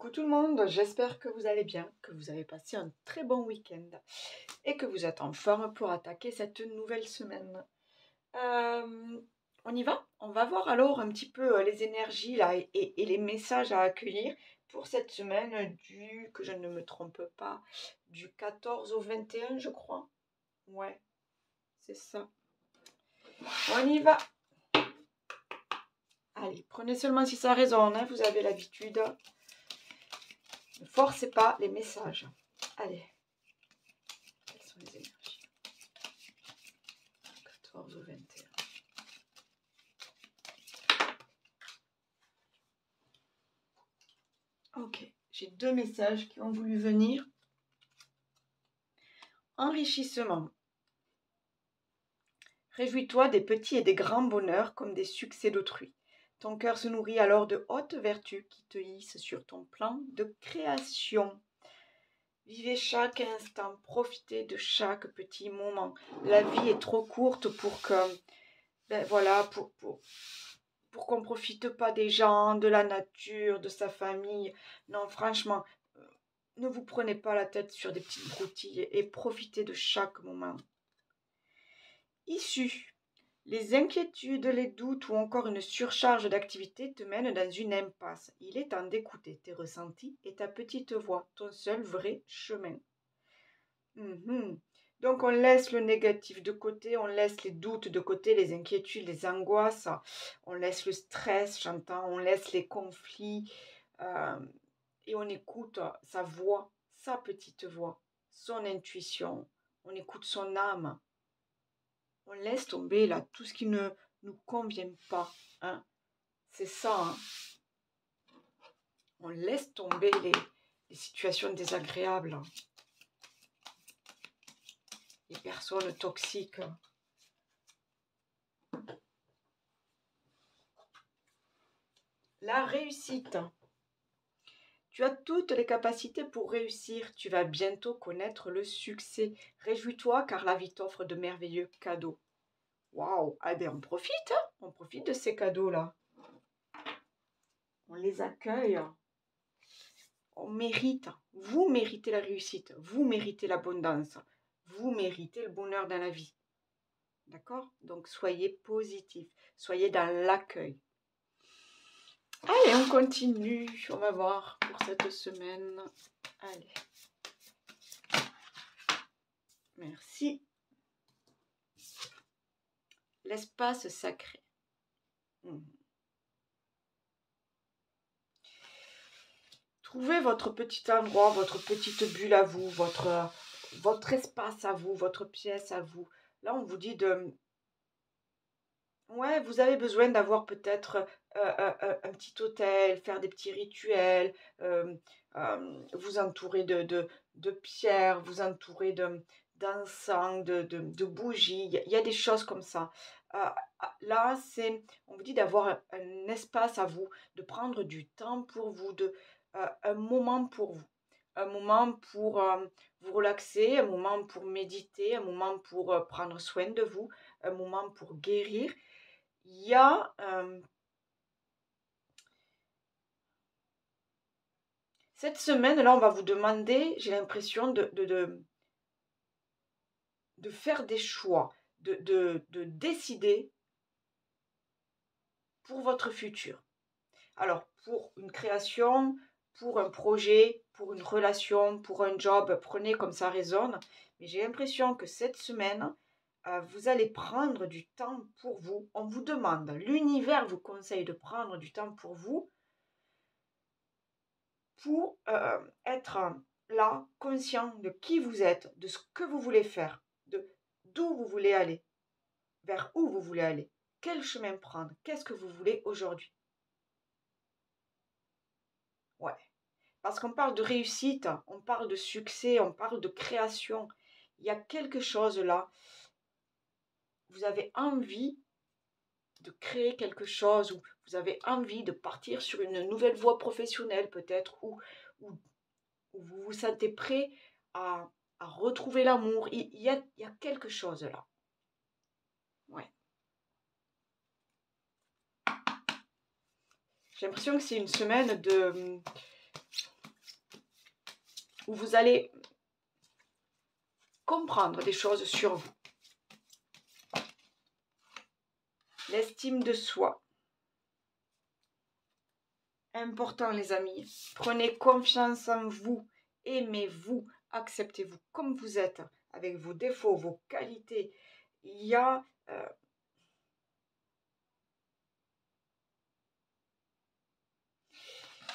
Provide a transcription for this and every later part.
Coucou tout le monde, j'espère que vous allez bien, que vous avez passé un très bon week-end et que vous êtes en forme pour attaquer cette nouvelle semaine. On y va? On va voir alors un petit peu les énergies là et les messages à accueillir pour cette semaine que je ne me trompe pas, du 14 au 21 je crois. Ouais, c'est ça. On y va! Allez, prenez seulement si ça résonne, hein, vous avez l'habitude. Ne forcez pas les messages. Allez. Quelles sont les énergies? 14 au 21. Ok, j'ai deux messages qui ont voulu venir. Enrichissement. Réjouis-toi des petits et des grands bonheurs comme des succès d'autrui. Ton cœur se nourrit alors de hautes vertus qui te hissent sur ton plan de création. Vivez chaque instant, profitez de chaque petit moment. La vie est trop courte pour que, voilà, pour qu'on ne profite pas des gens, de la nature, de sa famille. Non, franchement, ne vous prenez pas la tête sur des petites broutilles et profitez de chaque moment. Issue. Les inquiétudes, les doutes ou encore une surcharge d'activité te mènent dans une impasse. Il est temps d'écouter tes ressentis et ta petite voix, ton seul vrai chemin. Donc on laisse le négatif de côté, on laisse les doutes de côté, les inquiétudes, les angoisses, on laisse le stress, j'entends, on laisse les conflits et on écoute sa voix, sa petite voix, son intuition, on écoute son âme. On laisse tomber là tout ce qui ne nous convient pas, hein. C'est ça, hein. On laisse tomber les situations désagréables, les personnes toxiques. La réussite. Tu as toutes les capacités pour réussir. Tu vas bientôt connaître le succès. Réjouis-toi car la vie t'offre de merveilleux cadeaux. Waouh! Ah ben on profite, hein. On profite de ces cadeaux-là. On les accueille. On mérite. Vous méritez la réussite. Vous méritez l'abondance. Vous méritez le bonheur dans la vie. D'accord? Donc soyez positif. Soyez dans l'accueil. Allez, on continue. On va voir pour cette semaine. Allez. Merci. L'espace sacré. Trouvez votre petit endroit, votre petite bulle à vous, votre espace à vous, votre pièce à vous. Là, on vous dit de... Ouais, vous avez besoin d'avoir peut-être un petit hôtel, faire des petits rituels, vous entourer de pierres, vous entourer d'encens, de bougies. Il y a des choses comme ça. Là, on vous dit d'avoir un espace à vous, de prendre du temps pour vous, un moment pour vous. Un moment pour vous relaxer, un moment pour méditer, un moment pour prendre soin de vous, un moment pour guérir. Il y a cette semaine-là, on va vous demander, j'ai l'impression, de faire des choix, de décider pour votre futur. Alors, pour une création, pour un projet, pour une relation, pour un job, prenez comme ça résonne. Mais j'ai l'impression que cette semaine, vous allez prendre du temps pour vous. On vous demande, l'univers vous conseille de prendre du temps pour vous pour être là, conscient de qui vous êtes, de ce que vous voulez faire, d'où vous voulez aller, vers où vous voulez aller, quel chemin prendre, qu'est-ce que vous voulez aujourd'hui. Ouais, parce qu'on parle de réussite, on parle de succès, on parle de création. Il y a quelque chose là, vous avez envie de créer quelque chose, ou vous avez envie de partir sur une nouvelle voie professionnelle peut-être, ou vous vous sentez prêt à retrouver l'amour. Il y a quelque chose là. Ouais. J'ai l'impression que c'est une semaine où vous allez comprendre des choses sur vous. L'estime de soi. Important les amis. Prenez confiance en vous. Aimez-vous. Acceptez-vous comme vous êtes. Avec vos défauts, vos qualités. Il y a...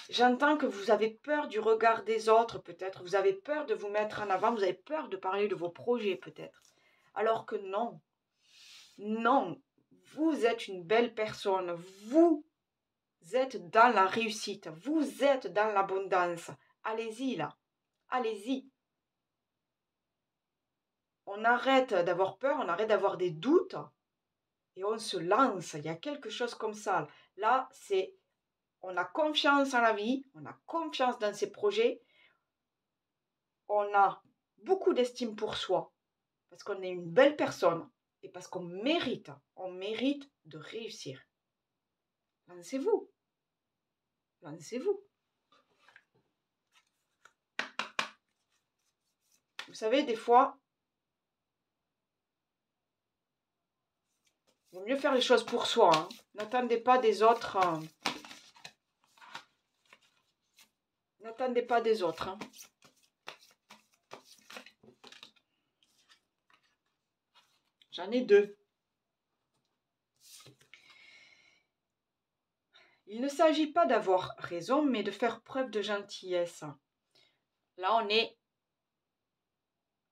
J'entends que vous avez peur du regard des autres peut-être. Vous avez peur de vous mettre en avant. Vous avez peur de parler de vos projets peut-être. Alors que non. Non. Vous êtes une belle personne. Vous êtes dans la réussite. Vous êtes dans l'abondance. Allez-y là. Allez-y. On arrête d'avoir peur, on arrête d'avoir des doutes et on se lance. Il y a quelque chose comme ça. Là, c'est, on a confiance en la vie, on a confiance dans ses projets, on a beaucoup d'estime pour soi parce qu'on est une belle personne et parce qu'on mérite de réussir. Lancez-vous. Lancez-vous. Vous savez, des fois, il vaut mieux faire les choses pour soi. Hein. N'attendez pas des autres. N'attendez pas des autres. Hein. J'en ai deux. Il ne s'agit pas d'avoir raison, mais de faire preuve de gentillesse. Là, on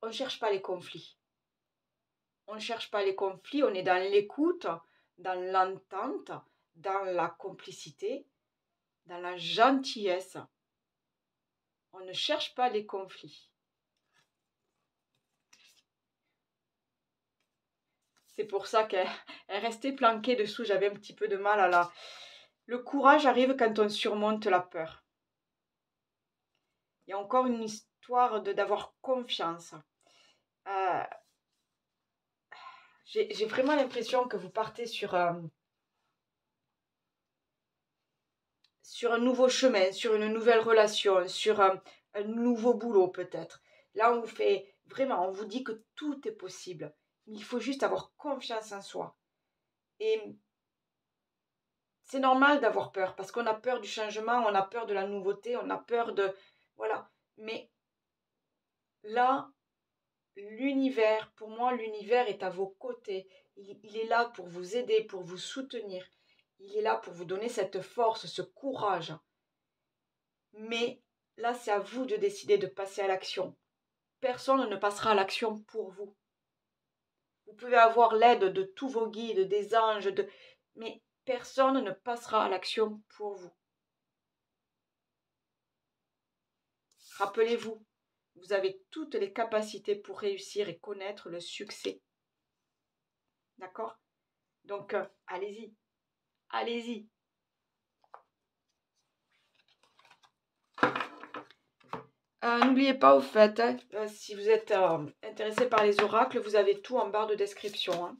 ne cherche pas les conflits. On ne cherche pas les conflits, on est dans l'écoute, dans l'entente, dans la complicité, dans la gentillesse. On ne cherche pas les conflits. C'est pour ça qu'elle restait planquée dessous, j'avais un petit peu de mal à la... Le courage arrive quand on surmonte la peur. Il y a encore une histoire d'avoir confiance. J'ai vraiment l'impression que vous partez sur un nouveau chemin, sur une nouvelle relation, sur un nouveau boulot peut-être. Là, on vous fait vraiment, on vous dit que tout est possible. Mais il faut juste avoir confiance en soi. Et c'est normal d'avoir peur parce qu'on a peur du changement, on a peur de la nouveauté, on a peur de... Voilà. Mais là, l'univers, pour moi, l'univers est à vos côtés. Il est là pour vous aider, pour vous soutenir. Il est là pour vous donner cette force, ce courage. Mais là, c'est à vous de décider de passer à l'action. Personne ne passera à l'action pour vous. Vous pouvez avoir l'aide de tous vos guides, des anges, mais personne ne passera à l'action pour vous. Rappelez-vous, vous avez toutes les capacités pour réussir et connaître le succès. D'accord? Donc, allez-y. Allez-y. N'oubliez pas au fait, hein, si vous êtes intéressé par les oracles, vous avez tout en barre de description. Hein.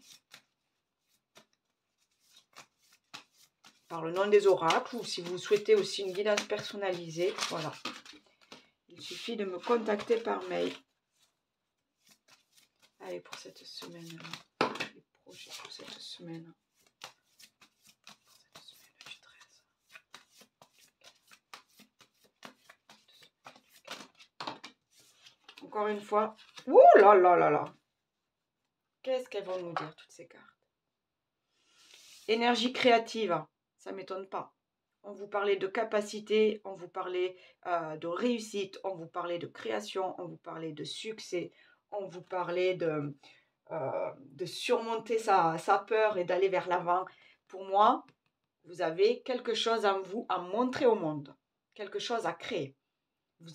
Par le nom des oracles, ou si vous souhaitez aussi une guidance personnalisée, voilà. Il suffit de me contacter par mail. Allez, pour cette semaine, les projets pour cette semaine. Du 13. Encore une fois. Ouh là là là là. Qu'est-ce qu'elles vont nous dire, toutes ces cartes? Énergie créative, ça ne m'étonne pas. On vous parlait de capacité, on vous parlait de réussite, on vous parlait de création, on vous parlait de succès, on vous parlait de surmonter sa peur et d'aller vers l'avant. Pour moi, vous avez quelque chose en vous à montrer au monde, quelque chose à créer. Vous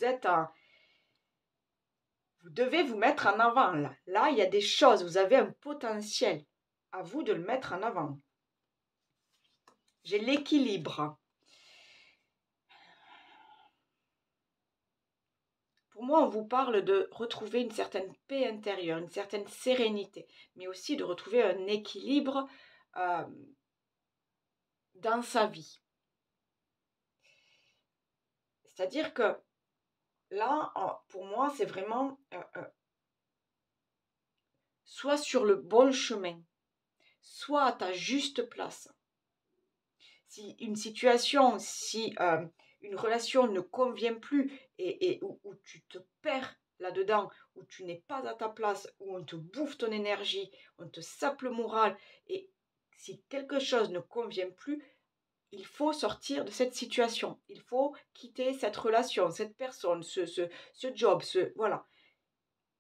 devez vous mettre en avant là. Là, il y a des choses, vous avez un potentiel. À vous de le mettre en avant. J'ai l'équilibre. Pour moi, on vous parle de retrouver une certaine paix intérieure, une certaine sérénité, mais aussi de retrouver un équilibre dans sa vie. C'est-à-dire que là, pour moi, c'est vraiment soit sur le bon chemin, soit à ta juste place. Si une situation, si une relation ne convient plus et où tu te perds là-dedans, où tu n'es pas à ta place, où on te bouffe ton énergie, on te sape le moral, et si quelque chose ne convient plus, il faut sortir de cette situation. Il faut quitter cette relation, cette personne, ce job, voilà.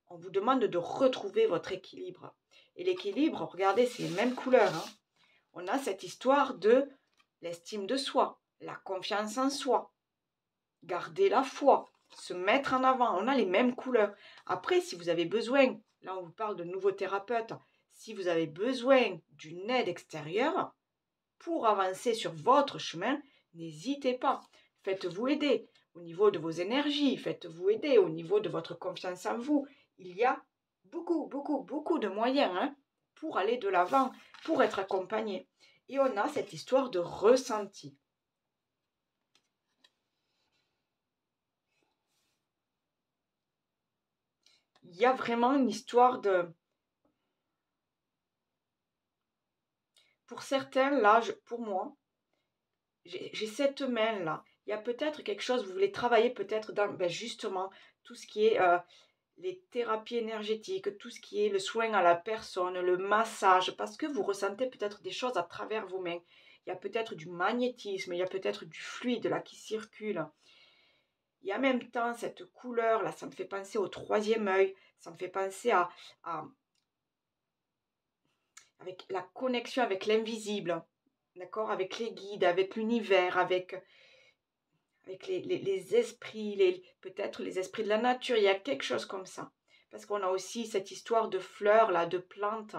On vous demande de retrouver votre équilibre. Et l'équilibre, regardez, c'est les mêmes couleurs, hein. On a cette histoire de l'estime de soi, la confiance en soi, garder la foi, se mettre en avant. On a les mêmes couleurs. Après, si vous avez besoin, là on vous parle de nouveaux thérapeutes, si vous avez besoin d'une aide extérieure pour avancer sur votre chemin, n'hésitez pas. Faites-vous aider au niveau de vos énergies, faites-vous aider au niveau de votre confiance en vous. Il y a beaucoup de moyens, hein, pour aller de l'avant, pour être accompagné. Et on a cette histoire de ressenti. Il y a vraiment une histoire de... Pour certains, là, pour moi, j'ai cette main-là. Il y a peut-être quelque chose, vous voulez travailler peut-être dans, justement, tout ce qui est les thérapies énergétiques, tout ce qui est le soin à la personne, le massage, parce que vous ressentez peut-être des choses à travers vos mains. Il y a peut-être du magnétisme, il y a peut-être du fluide là qui circule. Et en même temps, cette couleur là, ça me fait penser au troisième œil, ça me fait penser à avec la connexion avec l'invisible, d'accord, avec les guides, avec l'univers, avec les esprits, peut-être les esprits de la nature, il y a quelque chose comme ça. Parce qu'on a aussi cette histoire de fleurs, là, de plantes.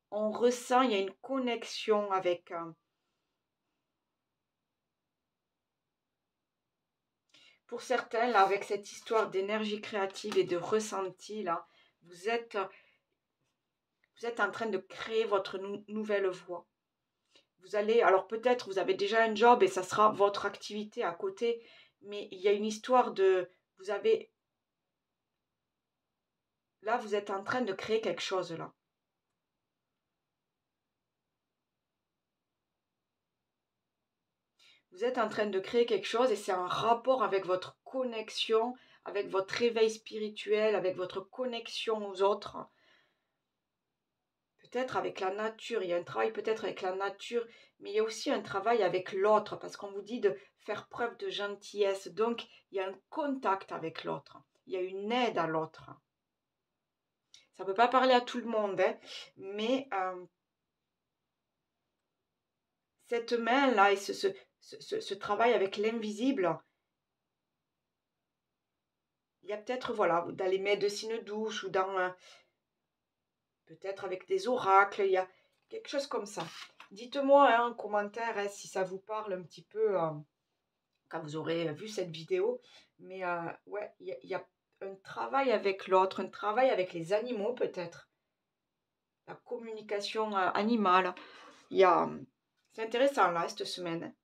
On ressent, il y a une connexion avec... pour certains, là, avec cette histoire d'énergie créative et de ressenti, là, vous êtes en train de créer votre nouvelle voie. Vous allez, alors peut-être vous avez déjà un job et ça sera votre activité à côté, mais il y a une histoire de... Vous avez... Là, vous êtes en train de créer quelque chose, là. Vous êtes en train de créer quelque chose et c'est en rapport avec votre connexion, avec votre éveil spirituel, avec votre connexion aux autres. Peut-être avec la nature, il y a un travail peut-être avec la nature, mais il y a aussi un travail avec l'autre, parce qu'on vous dit de faire preuve de gentillesse. Donc, il y a un contact avec l'autre, il y a une aide à l'autre. Ça ne peut pas parler à tout le monde, hein, mais cette main-là et ce travail avec l'invisible, il y a peut-être, voilà, dans les médecines douces ou dans... peut-être avec des oracles, il y a quelque chose comme ça. Dites-moi en commentaire si ça vous parle un petit peu quand vous aurez vu cette vidéo. Mais ouais, il y a un travail avec l'autre, un travail avec les animaux peut-être. La communication animale. Il y a... C'est intéressant là, cette semaine.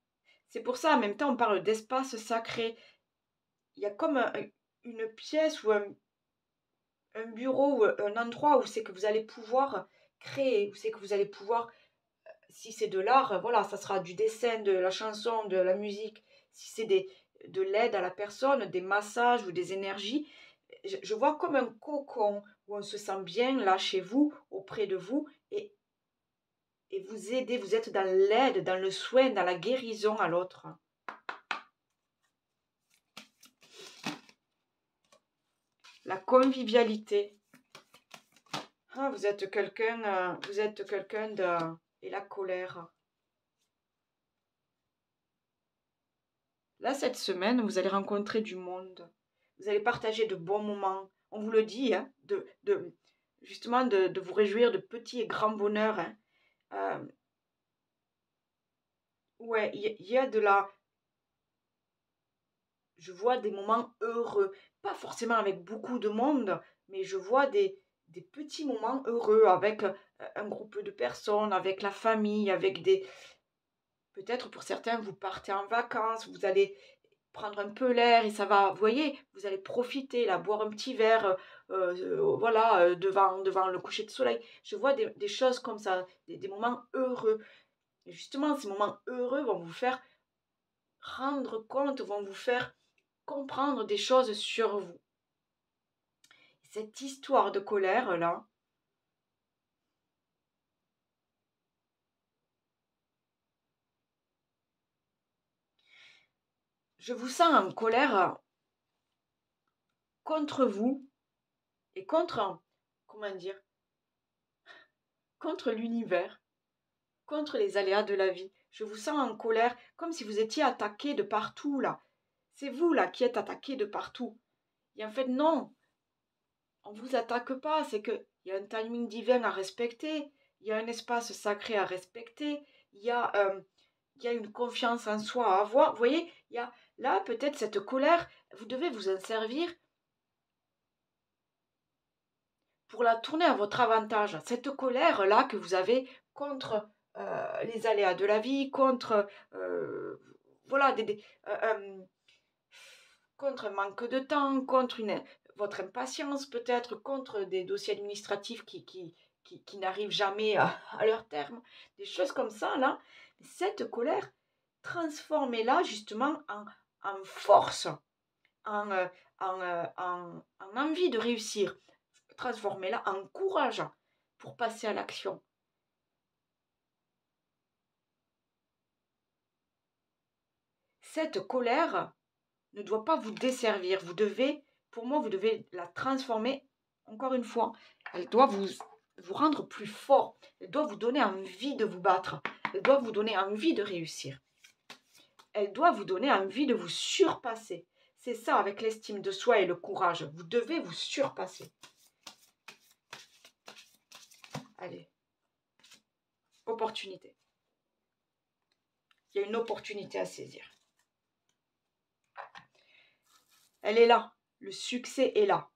C'est pour ça, en même temps, on parle d'espace sacré. Il y a comme une pièce ou un bureau ou un endroit où c'est que vous allez pouvoir créer, où c'est que vous allez pouvoir, si c'est de l'art, voilà, ça sera du dessin, de la chanson, de la musique. Si c'est de l'aide à la personne, des massages ou des énergies, je vois comme un cocon où on se sent bien là chez vous, auprès de vous, et vous aidez, vous êtes dans l'aide, dans le soin, dans la guérison à l'autre. La convivialité. Ah, vous êtes quelqu'un de... Et la colère. Là, cette semaine, vous allez rencontrer du monde. Vous allez partager de bons moments. On vous le dit, hein, justement, de vous réjouir de petits et grands bonheurs. Hein. Ouais, il y a de la... Je vois des moments heureux. Pas forcément avec beaucoup de monde, mais je vois des petits moments heureux avec un groupe de personnes, avec la famille, avec des... Peut-être pour certains, vous partez en vacances, vous allez prendre un peu l'air et ça va, vous voyez, vous allez profiter, là, boire un petit verre, voilà, devant le coucher de soleil. Je vois des choses comme ça, des moments heureux. Et justement, ces moments heureux vont vous faire rendre compte, vont vous faire comprendre des choses sur vous. Cette histoire de colère, là, je vous sens en colère contre vous et contre, comment dire, contre l'univers, contre les aléas de la vie. Je vous sens en colère comme si vous étiez attaqué de partout, là. C'est vous, là, qui êtes attaqué de partout. Et en fait, non, on ne vous attaque pas, c'est qu'il y a un timing divin à respecter, il y a un espace sacré à respecter, il y a une confiance en soi à avoir. Vous voyez, il y a là peut-être cette colère, vous devez vous en servir pour la tourner à votre avantage. Cette colère-là que vous avez contre les aléas de la vie, contre voilà, contre un manque de temps, contre votre impatience peut-être, contre des dossiers administratifs qui n'arrivent jamais à leur terme, des choses comme ça, là. Cette colère, transformez-la justement en force, en, en envie de réussir. Transformez-la en courage pour passer à l'action. Cette colère ne doit pas vous desservir. Vous devez, pour moi, vous devez la transformer, encore une fois. Elle doit vous rendre plus fort. Elle doit vous donner envie de vous battre. Elle doit vous donner envie de réussir. Elle doit vous donner envie de vous surpasser. C'est ça avec l'estime de soi et le courage. Vous devez vous surpasser. Allez. Opportunité. Il y a une opportunité à saisir. Elle est là. Le succès est là.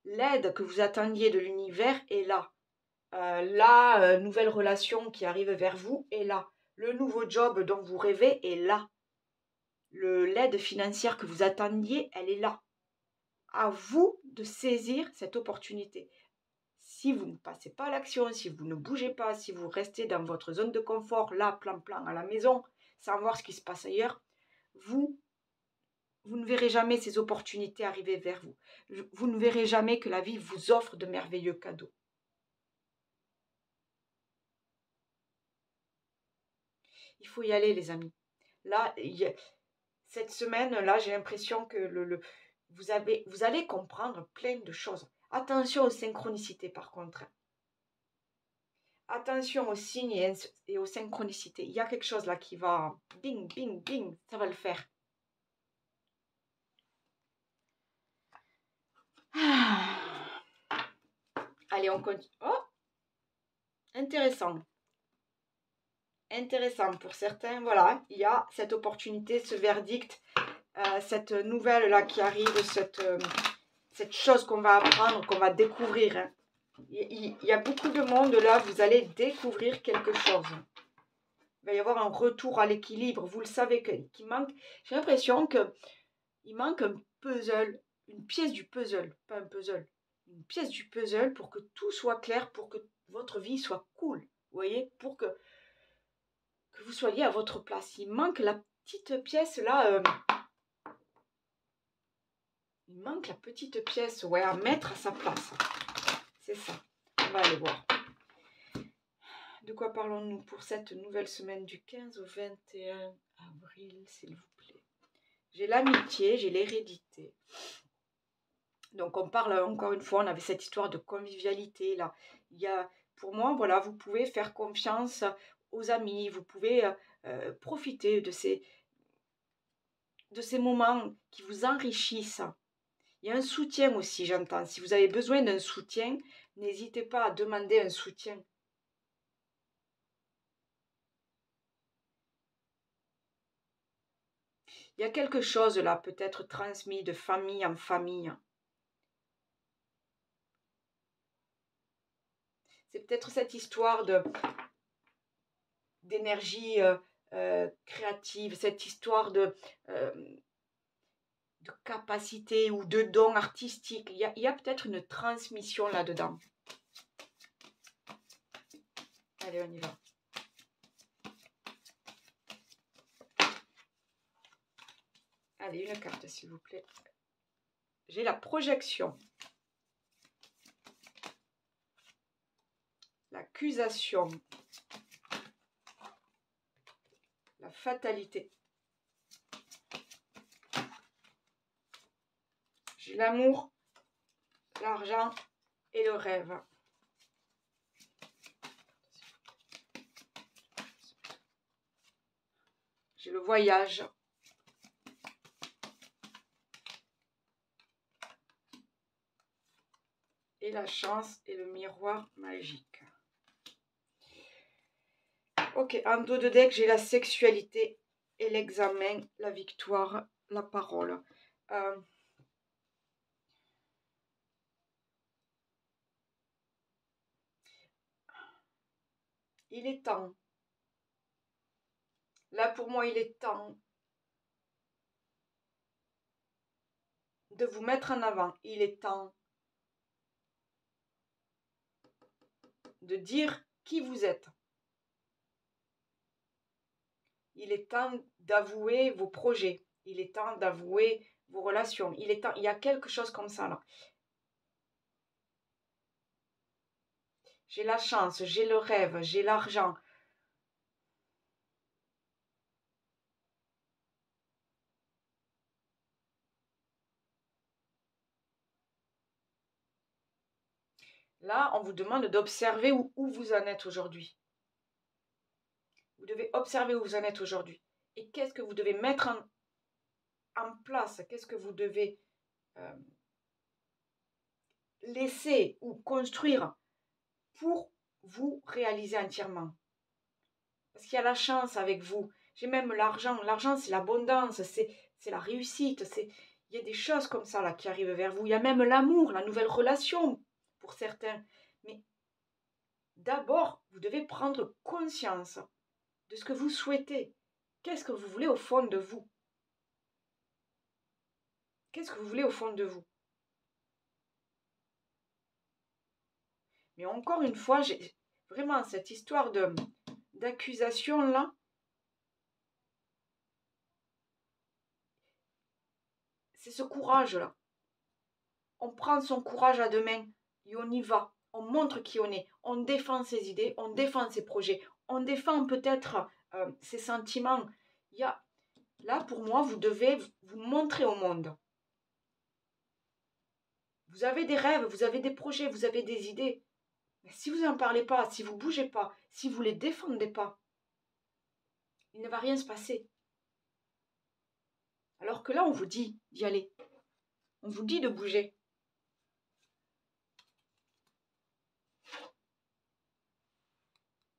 L'aide que vous attendiez de l'univers est là. La nouvelle relation qui arrive vers vous est là. Le nouveau job dont vous rêvez est là. L'aide financière que vous attendiez, elle est là. À vous de saisir cette opportunité. Si vous ne passez pas à l'action, si vous ne bougez pas, si vous restez dans votre zone de confort, là, plan à la maison, sans voir ce qui se passe ailleurs, vous ne verrez jamais ces opportunités arriver vers vous. Vous ne verrez jamais que la vie vous offre de merveilleux cadeaux. Il faut y aller, les amis. Là, cette semaine-là, j'ai l'impression que vous allez comprendre plein de choses. Attention aux synchronicités, par contre. Attention aux signes et aux synchronicités. Il y a quelque chose là qui va... Bing, bing, bing, ça va le faire. Allez, on continue. Oh, intéressant. Intéressant pour certains. Voilà, il y a cette opportunité, ce verdict, cette nouvelle-là qui arrive, cette chose qu'on va apprendre, qu'on va découvrir. Hein. Il y a beaucoup de monde là, vous allez découvrir quelque chose. Il va y avoir un retour à l'équilibre. Vous le savez qu'il manque. J'ai l'impression qu'il manque un puzzle, une pièce du puzzle, pas un puzzle, une pièce du puzzle pour que tout soit clair, pour que votre vie soit cool. Vous voyez, pour que vous soyez à votre place. Il manque la petite pièce là. Il manque la petite pièce, ouais, à mettre à sa place. C'est ça. On va aller voir. De quoi parlons-nous pour cette nouvelle semaine du 15 au 21 avril, s'il vous plaît? J'ai l'amitié, j'ai l'hérédité. Donc on parle encore une fois, on avait cette histoire de convivialité là. Il y a, pour moi, voilà, vous pouvez faire confiance aux amis, vous pouvez profiter de ces moments qui vous enrichissent. Il y a un soutien aussi, j'entends. Si vous avez besoin d'un soutien, n'hésitez pas à demander un soutien. Il y a quelque chose là, peut-être transmis de famille en famille. C'est peut-être cette histoire d'énergie créative, cette histoire de capacité ou de don artistique. Il y a peut-être une transmission là-dedans. Allez, on y va. Allez, une carte, s'il vous plaît. J'ai la projection. L'accusation. La fatalité. J'ai l'amour, l'argent et le rêve. J'ai le voyage. Et la chance et le miroir magique. Ok, en dos de deck, j'ai la sexualité et l'examen, la victoire, la parole. Il est temps. Là, pour moi, il est temps de vous mettre en avant. Il est temps de dire qui vous êtes. Il est temps d'avouer vos projets. Il est temps d'avouer vos relations. Il est temps. Il y a quelque chose comme ça là. J'ai la chance, j'ai le rêve, j'ai l'argent. Là, on vous demande d'observer où vous en êtes aujourd'hui. Vous devez observer où vous en êtes aujourd'hui. Et qu'est-ce que vous devez mettre en place? Qu'est-ce que vous devez laisser ou construire pour vous réaliser entièrement? Parce qu'il y a la chance avec vous. J'ai même l'argent. L'argent, c'est l'abondance, c'est la réussite. Il y a des choses comme ça là qui arrivent vers vous. Il y a même l'amour, la nouvelle relation pour certains. Mais d'abord, vous devez prendre conscience de ce que vous souhaitez. Qu'est-ce que vous voulez au fond de vous? Qu'est-ce que vous voulez au fond de vous? Mais encore une fois, j'ai vraiment cette histoire d'accusation là. C'est ce courage là. On prend son courage à deux mains et on y va. On montre qui on est. On défend ses idées, on défend ses projets. On défend peut-être ses sentiments. Là, pour moi, vous devez vous montrer au monde. Vous avez des rêves, vous avez des projets, vous avez des idées. Mais si vous n'en parlez pas, si vous ne bougez pas, si vous ne les défendez pas, il ne va rien se passer. Alors que là, on vous dit d'y aller. On vous dit de bouger.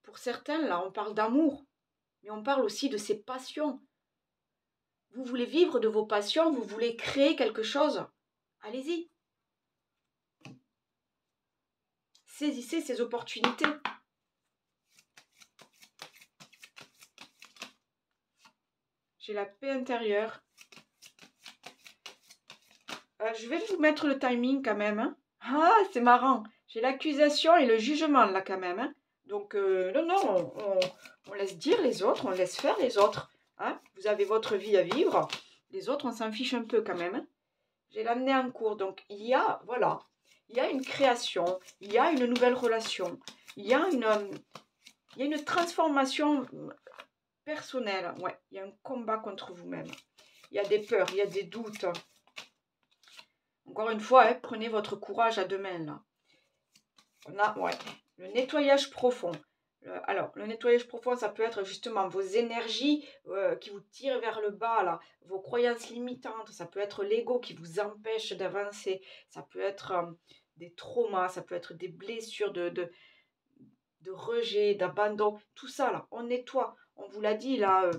Pour certains, là, on parle d'amour, mais on parle aussi de ses passions. Vous voulez vivre de vos passions, vous voulez créer quelque chose. Allez-y. Saisissez ces opportunités. J'ai la paix intérieure. Je vais vous mettre le timing quand même. Hein. Ah, c'est marrant. J'ai l'accusation et le jugement là quand même. Hein. Donc, non, on laisse dire les autres, on laisse faire les autres. Hein. Vous avez votre vie à vivre. Les autres, on s'en fiche un peu quand même. Hein. J'ai l'amené en cours. Donc, il y a une création, il y a une nouvelle relation, il y a une transformation personnelle. Ouais, il y a un combat contre vous-même. Il y a des peurs, il y a des doutes. Encore une fois, hein, prenez votre courage à deux mains. Là. On a le nettoyage profond. Alors, le nettoyage profond, ça peut être justement vos énergies qui vous tirent vers le bas, là, vos croyances limitantes. Ça peut être l'ego qui vous empêche d'avancer. Ça peut être des traumas, ça peut être des blessures de rejet, d'abandon. Tout ça, là, on nettoie. On vous l'a dit, là,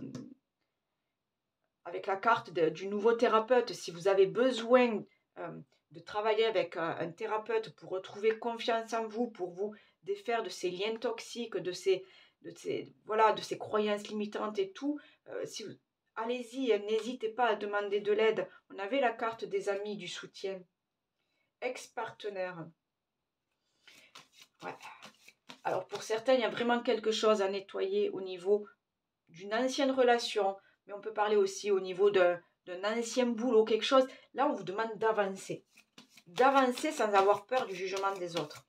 avec la carte du nouveau thérapeute, si vous avez besoin de travailler avec un thérapeute pour retrouver confiance en vous, pour vous défaire de ces liens toxiques, de ces voilà, de ces croyances limitantes et tout, allez-y, n'hésitez pas à demander de l'aide. On avait la carte des amis, du soutien. Ex-partenaire. Ouais. Alors pour certains, il y a vraiment quelque chose à nettoyer au niveau d'une ancienne relation, mais on peut parler aussi au niveau d'un ancien boulot, quelque chose. Là, on vous demande d'avancer. D'avancer sans avoir peur du jugement des autres.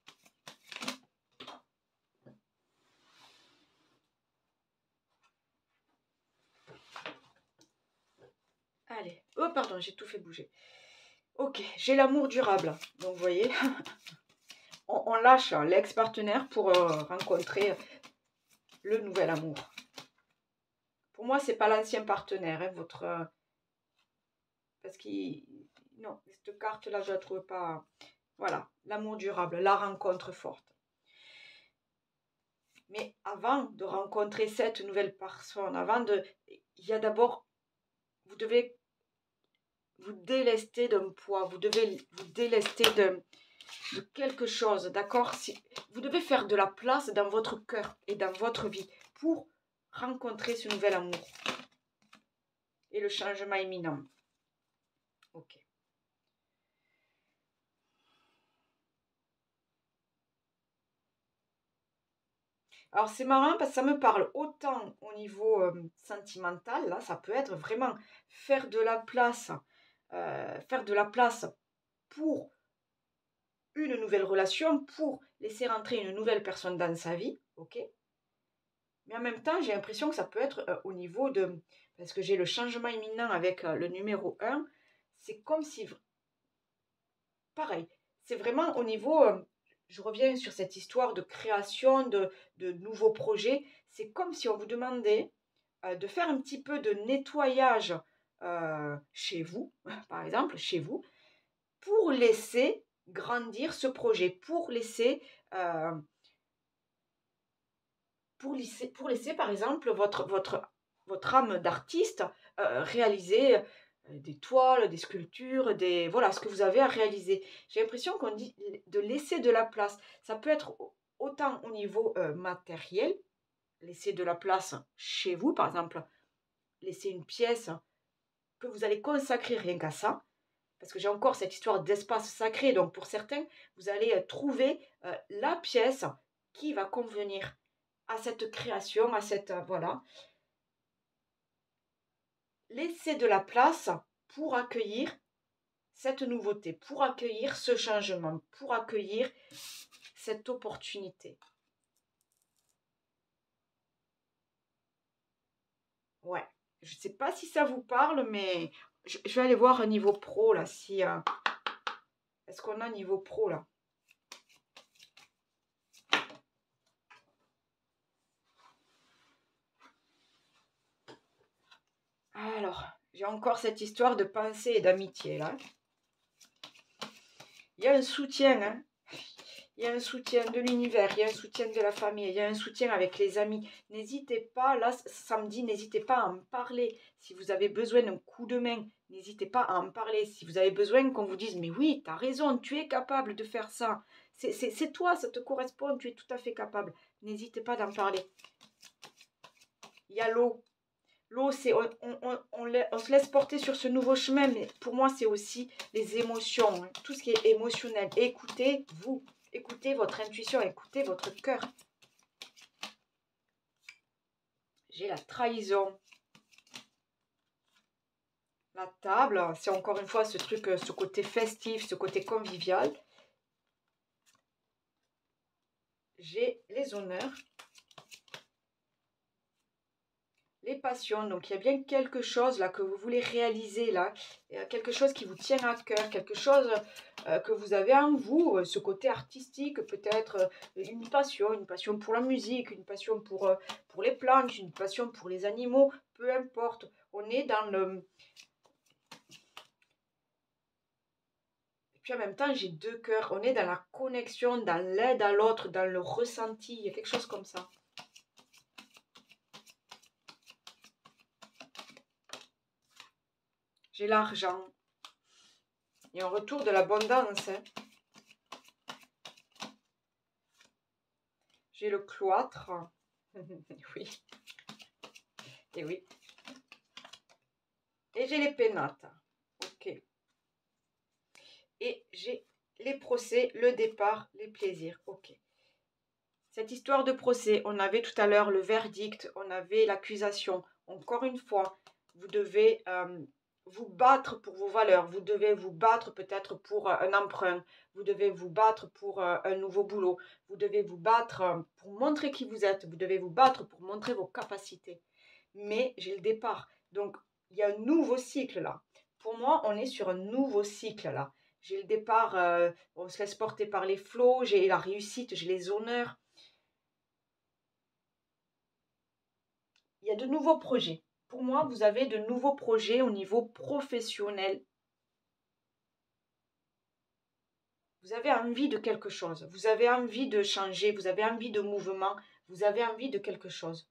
Allez. Oh, pardon, j'ai tout fait bouger. Ok, j'ai l'amour durable. Donc, vous voyez, on lâche l'ex-partenaire pour rencontrer le nouvel amour. Pour moi, c'est pas l'ancien partenaire, hein, votre... parce qu'il... Non, cette carte-là, je la trouve pas... Voilà, l'amour durable, la rencontre forte. Mais avant de rencontrer cette nouvelle personne, il y a d'abord... Vous devez vous délester d'un poids, vous devez vous délester de quelque chose, d'accord? Vous devez faire de la place dans votre cœur et dans votre vie pour rencontrer ce nouvel amour et le changement imminent. Ok. Alors c'est marrant parce que ça me parle autant au niveau sentimental, là ça peut être vraiment faire de la place, pour une nouvelle relation, pour laisser rentrer une nouvelle personne dans sa vie, ok? Mais en même temps, j'ai l'impression que ça peut être au niveau de... Parce que j'ai le changement imminent avec le numéro 1. C'est comme si... Pareil, c'est vraiment au niveau... je reviens sur cette histoire de création de nouveaux projets. C'est comme si on vous demandait de faire un petit peu de nettoyage chez vous, par exemple, chez vous, pour laisser grandir ce projet, euh, pour laisser par exemple votre âme d'artiste réaliser des toiles, des sculptures, voilà ce que vous avez à réaliser. J'ai l'impression qu'on dit de laisser de la place. Ça peut être autant au niveau matériel, laisser de la place chez vous, par exemple, laisser une pièce que vous allez consacrer rien qu'à ça. Parce que j'ai encore cette histoire d'espace sacré. Donc pour certains, vous allez trouver la pièce qui va convenir à cette création, à cette... voilà. Laissez de la place pour accueillir cette nouveauté, pour accueillir ce changement, pour accueillir cette opportunité. Ouais, je ne sais pas si ça vous parle, mais je vais aller voir un niveau pro là. Si, est-ce qu'on a un niveau pro là? Alors, j'ai encore cette histoire de pensée et d'amitié là. Il y a un soutien, hein. Il y a un soutien de l'univers, il y a un soutien de la famille, il y a un soutien avec les amis. N'hésitez pas, là, samedi, n'hésitez pas à en parler. Si vous avez besoin d'un coup de main, n'hésitez pas à en parler. Si vous avez besoin qu'on vous dise, mais oui, tu as raison, tu es capable de faire ça. C'est toi, ça te correspond, tu es tout à fait capable. N'hésitez pas d'en parler. Il y a l'eau. L'eau, c'est on se laisse porter sur ce nouveau chemin, mais pour moi, c'est aussi les émotions, hein, tout ce qui est émotionnel. Écoutez-vous, écoutez votre intuition, écoutez votre cœur. J'ai la trahison. La table, c'est encore une fois ce truc, ce côté festif, ce côté convivial. J'ai les honneurs. Les passions, donc il y a bien quelque chose là que vous voulez réaliser là, quelque chose qui vous tient à cœur, quelque chose que vous avez en vous, ce côté artistique, peut-être une passion pour la musique, une passion pour les plantes, une passion pour les animaux, peu importe. On est dans le... Et puis en même temps, j'ai deux cœurs, on est dans la connexion, dans l'aide à l'autre, dans le ressenti, il y a quelque chose comme ça. J'ai l'argent. Et un retour de l'abondance. Hein. J'ai le cloître. Oui, et oui. Et j'ai les pénates. Ok. Et j'ai les procès, le départ, les plaisirs. Ok. Cette histoire de procès, on avait tout à l'heure le verdict, on avait l'accusation. Encore une fois, vous devez vous battre pour vos valeurs. Vous devez vous battre peut-être pour un emprunt. Vous devez vous battre pour un nouveau boulot. Vous devez vous battre pour montrer qui vous êtes. Vous devez vous battre pour montrer vos capacités. Mais j'ai le départ. Donc, il y a un nouveau cycle là. Pour moi, on est sur un nouveau cycle là. J'ai le départ, on se laisse porter par les flots, j'ai la réussite, j'ai les honneurs. Il y a de nouveaux projets. Pour moi, vous avez de nouveaux projets au niveau professionnel. Vous avez envie de quelque chose. Vous avez envie de changer. Vous avez envie de mouvement. Vous avez envie de quelque chose.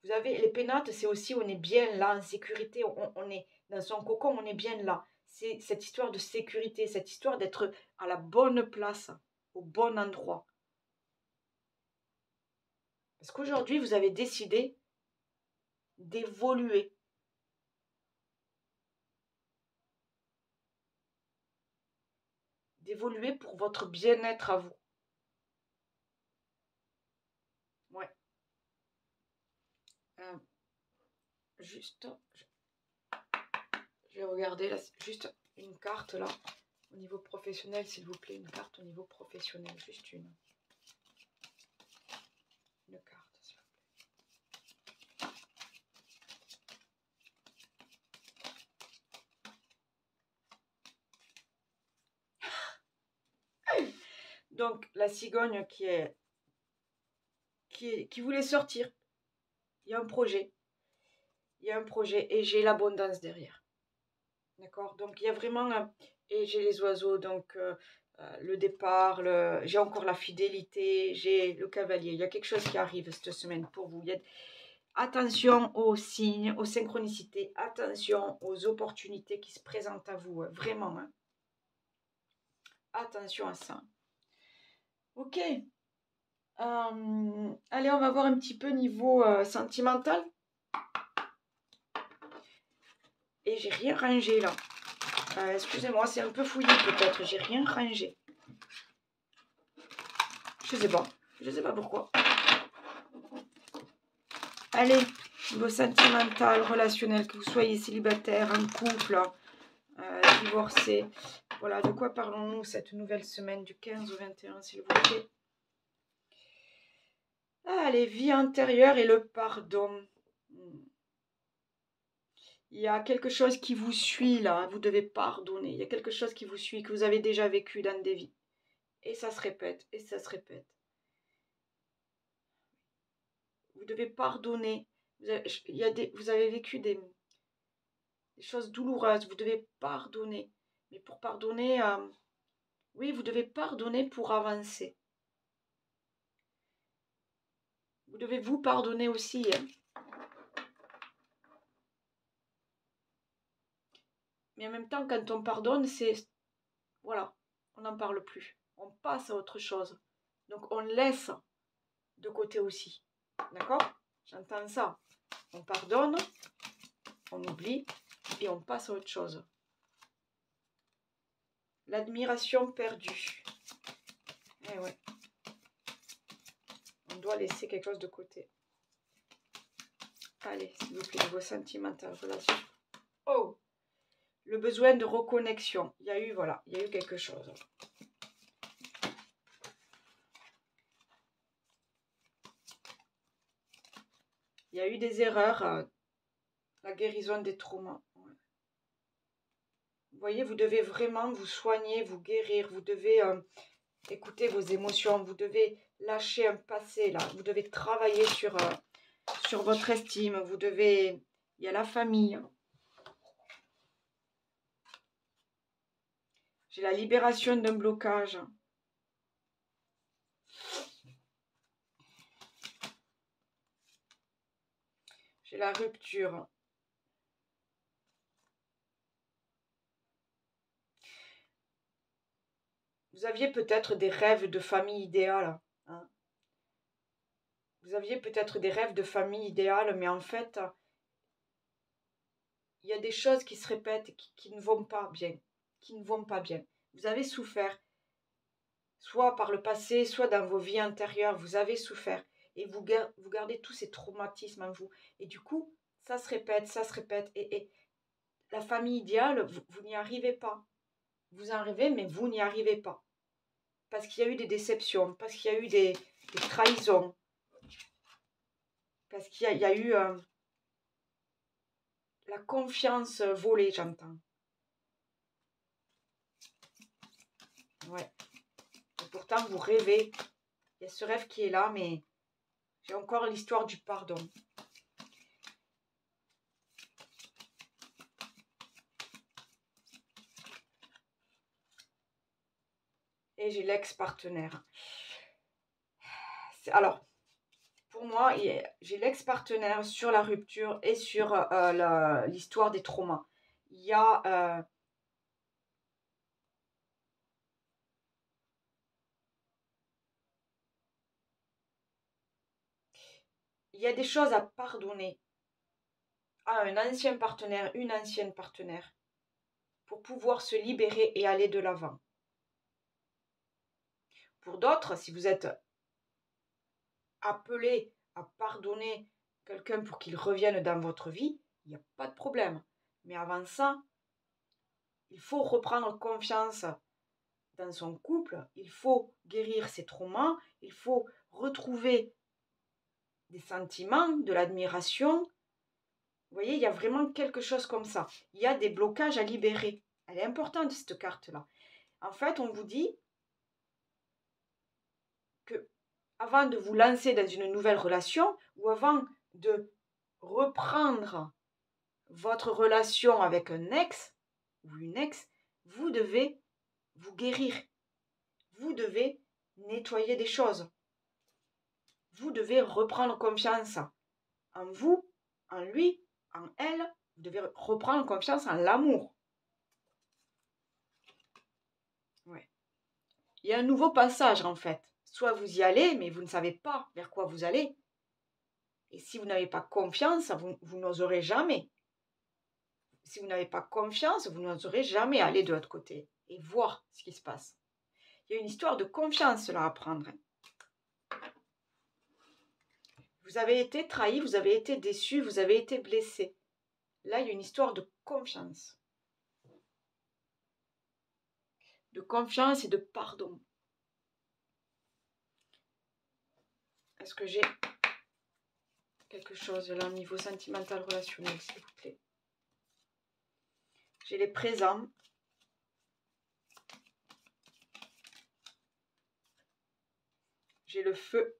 Vous avez les pénates, c'est aussi on est bien là en sécurité. On est dans son cocon, on est bien là. C'est cette histoire de sécurité, cette histoire d'être à la bonne place, au bon endroit. Parce qu'aujourd'hui, vous avez décidé d'évoluer. D'évoluer pour votre bien-être à vous. Ouais. Juste, je vais regarder là, juste une carte là, au niveau professionnel, s'il vous plaît, une carte au niveau professionnel, juste une. Une carte, s'il vous plaît. Donc, la cigogne qui voulait sortir, il y a un projet. Il y a un projet et j'ai l'abondance derrière. D'accord. Donc, il y a vraiment... et j'ai les oiseaux, donc le départ, j'ai encore la fidélité, j'ai le cavalier. Il y a quelque chose qui arrive cette semaine pour vous. Attention aux signes, aux synchronicités. Attention aux opportunités qui se présentent à vous. Vraiment. Hein. Attention à ça. Ok. Allez, on va voir un petit peu niveau sentimental. Et j'ai rien rangé là. Excusez-moi, c'est un peu fouillé peut-être. J'ai rien rangé. Je sais pas. Je sais pas pourquoi. Niveau sentimental, relationnel, que vous soyez célibataire, en couple, divorcé. Voilà, de quoi parlons-nous cette nouvelle semaine du 15 au 21, s'il vous plaît. Les vies antérieures et le pardon. Il y a quelque chose qui vous suit là, vous devez pardonner. Il y a quelque chose qui vous suit, que vous avez déjà vécu dans des vies. Et ça se répète, et ça se répète. Vous devez pardonner. Vous avez vécu des choses douloureuses, vous devez pardonner. Mais pour pardonner, oui, vous devez pardonner pour avancer. Vous devez vous pardonner aussi. Hein. Mais en même temps, quand on pardonne, c'est... Voilà, on n'en parle plus. On passe à autre chose. Donc on laisse de côté aussi. D'accord? J'entends ça. On pardonne, on oublie et on passe à autre chose. L'admiration perdue. Eh ouais. On doit laisser quelque chose de côté. Allez, s'il vous plaît, niveau sentimental, relation. Oh! Le besoin de reconnexion. Il y a eu, voilà, il y a eu quelque chose. Il y a eu des erreurs. La guérison des traumas. Ouais. Vous voyez, vous devez vraiment vous soigner, vous guérir. Vous devez écouter vos émotions. Vous devez lâcher un passé, là. Vous devez travailler sur votre estime. Vous devez... Il y a la famille. J'ai la libération d'un blocage. J'ai la rupture. Vous aviez peut-être des rêves de famille idéale. Hein. Vous aviez peut-être des rêves de famille idéale, mais en fait, il y a des choses qui se répètent et qui ne vont pas bien. Qui ne vont pas bien. Vous avez souffert, soit par le passé, soit dans vos vies antérieures, vous avez souffert. Et vous gardez tous ces traumatismes en vous. Et du coup, ça se répète, ça se répète. Et la famille idéale, vous n'y arrivez pas. Vous en rêvez, mais vous n'y arrivez pas. Parce qu'il y a eu des déceptions, parce qu'il y a eu des trahisons, parce qu'il y a eu la confiance volée, j'entends. Ouais. Et pourtant, vous rêvez. Il y a ce rêve qui est là, mais j'ai encore l'histoire du pardon. Et j'ai l'ex-partenaire. Alors, pour moi, j'ai l'ex-partenaire sur la rupture et sur l'histoire des traumas. Il y a... il y a des choses à pardonner à un ancien partenaire, une ancienne partenaire, pour pouvoir se libérer et aller de l'avant. Pour d'autres, si vous êtes appelé à pardonner quelqu'un pour qu'il revienne dans votre vie, il n'y a pas de problème. Mais avant ça, il faut reprendre confiance dans son couple, il faut guérir ses traumas, il faut retrouver des sentiments, de l'admiration. Vous voyez, il y a vraiment quelque chose comme ça. Il y a des blocages à libérer. Elle est importante, cette carte-là. En fait, on vous dit que avant de vous lancer dans une nouvelle relation ou avant de reprendre votre relation avec un ex ou une ex, vous devez vous guérir. Vous devez nettoyer des choses. Vous devez reprendre confiance en vous, en lui, en elle. Vous devez reprendre confiance en l'amour. Ouais. Il y a un nouveau passage en fait. Soit vous y allez, mais vous ne savez pas vers quoi vous allez. Et si vous n'avez pas confiance, vous n'oserez jamais. Si vous n'avez pas confiance, vous n'oserez jamais aller de l'autre côté et voir ce qui se passe. Il y a une histoire de confiance là à prendre. Vous avez été trahi, vous avez été déçu, vous avez été blessé. Là, il y a une histoire de confiance. De confiance et de pardon. Est-ce que j'ai quelque chose là au niveau sentimental, relationnel, s'il vous plaît? J'ai les présents. J'ai le feu.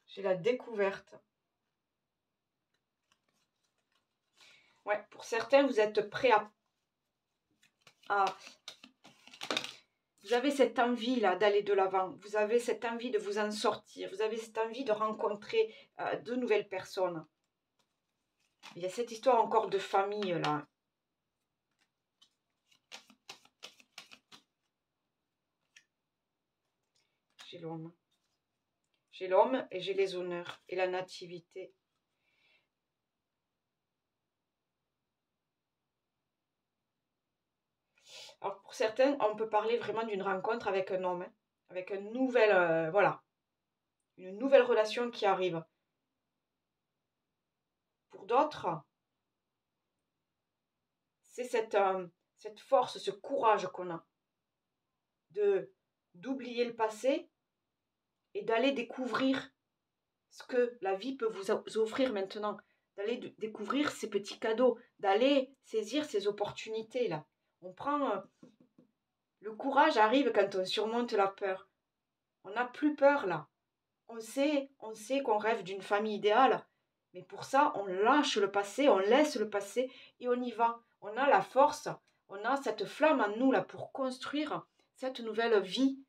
J'ai la découverte. Ouais, pour certains, vous êtes prêts à vous avez cette envie là d'aller de l'avant. Vous avez cette envie de vous en sortir. Vous avez cette envie de rencontrer de nouvelles personnes. Il y a cette histoire encore de famille là. J'ai l'homme. J'ai l'homme et j'ai les honneurs et la nativité. Alors pour certains, on peut parler vraiment d'une rencontre avec un homme, hein, avec une nouvelle, voilà, une nouvelle relation qui arrive. Pour d'autres, c'est cette force, ce courage qu'on a d'oublier le passé et d'aller découvrir ce que la vie peut vous offrir maintenant, d'aller découvrir ces petits cadeaux, d'aller saisir ces opportunités là. On prend le courage arrive quand on surmonte la peur. On n'a plus peur là. On sait qu'on rêve d'une famille idéale, mais pour ça, on lâche le passé, on laisse le passé et on y va. On a la force, on a cette flamme en nous là pour construire cette nouvelle vie,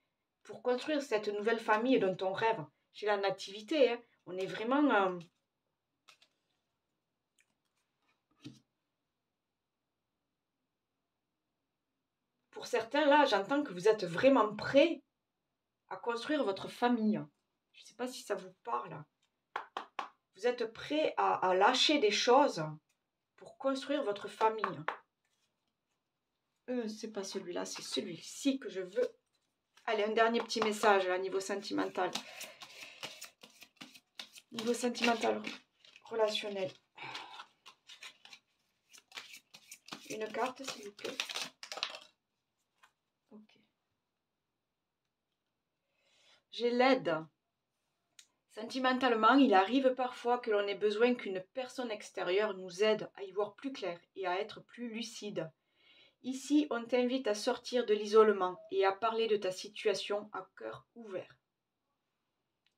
pour construire cette nouvelle famille dont on rêve. Chez la nativité, hein, on est vraiment... Pour certains, là, j'entends que vous êtes vraiment prêts à construire votre famille. Je ne sais pas si ça vous parle. Vous êtes prêts à lâcher des choses pour construire votre famille. C'est pas celui-là, c'est celui-ci que je veux. Allez, un dernier petit message à niveau sentimental. Niveau sentimental, relationnel. Une carte, s'il vous plaît. Ok. J'ai l'aide. Sentimentalement, il arrive parfois que l'on ait besoin qu'une personne extérieure nous aide à y voir plus clair et à être plus lucide. Ici, on t'invite à sortir de l'isolement et à parler de ta situation à cœur ouvert.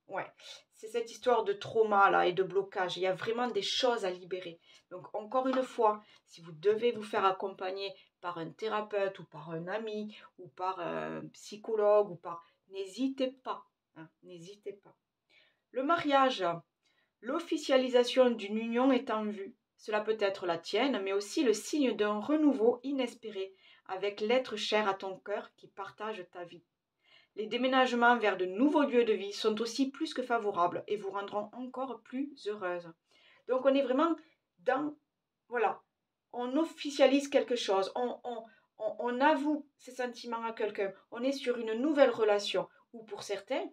Ouais, c'est cette histoire de trauma là et de blocage. Il y a vraiment des choses à libérer. Donc encore une fois, si vous devez vous faire accompagner par un thérapeute ou par un ami ou par un psychologue ou par... N'hésitez pas, hein, n'hésitez pas. Le mariage, l'officialisation d'une union est en vue. Cela peut être la tienne, mais aussi le signe d'un renouveau inespéré avec l'être cher à ton cœur qui partage ta vie. Les déménagements vers de nouveaux lieux de vie sont aussi plus que favorables et vous rendront encore plus heureuse. Donc on est vraiment dans, voilà, on officialise quelque chose, on avoue ses sentiments à quelqu'un, on est sur une nouvelle relation, ou pour certains,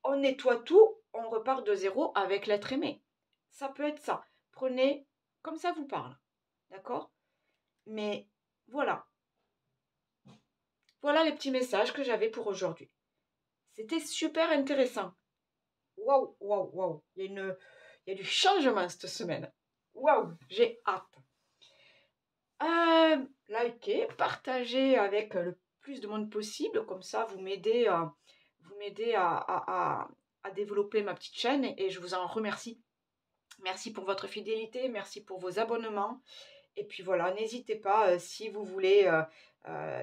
on nettoie tout, on repart de zéro avec l'être aimé. Ça peut être ça. Prenez comme ça vous parle. D'accord? Mais voilà. Voilà les petits messages que j'avais pour aujourd'hui. C'était super intéressant. Waouh, waouh, waouh. Il y a du changement cette semaine. Waouh, j'ai hâte. Likez, partagez avec le plus de monde possible. Comme ça, vous m'aidez à développer ma petite chaîne et je vous en remercie. Merci pour votre fidélité, merci pour vos abonnements. Et puis voilà, n'hésitez pas si vous voulez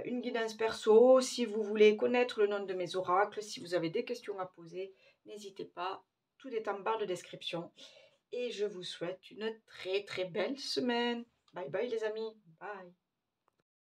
une guidance perso, si vous voulez connaître le nom de mes oracles, si vous avez des questions à poser, n'hésitez pas. Tout est en barre de description. Et je vous souhaite une très très belle semaine. Bye bye les amis. Bye.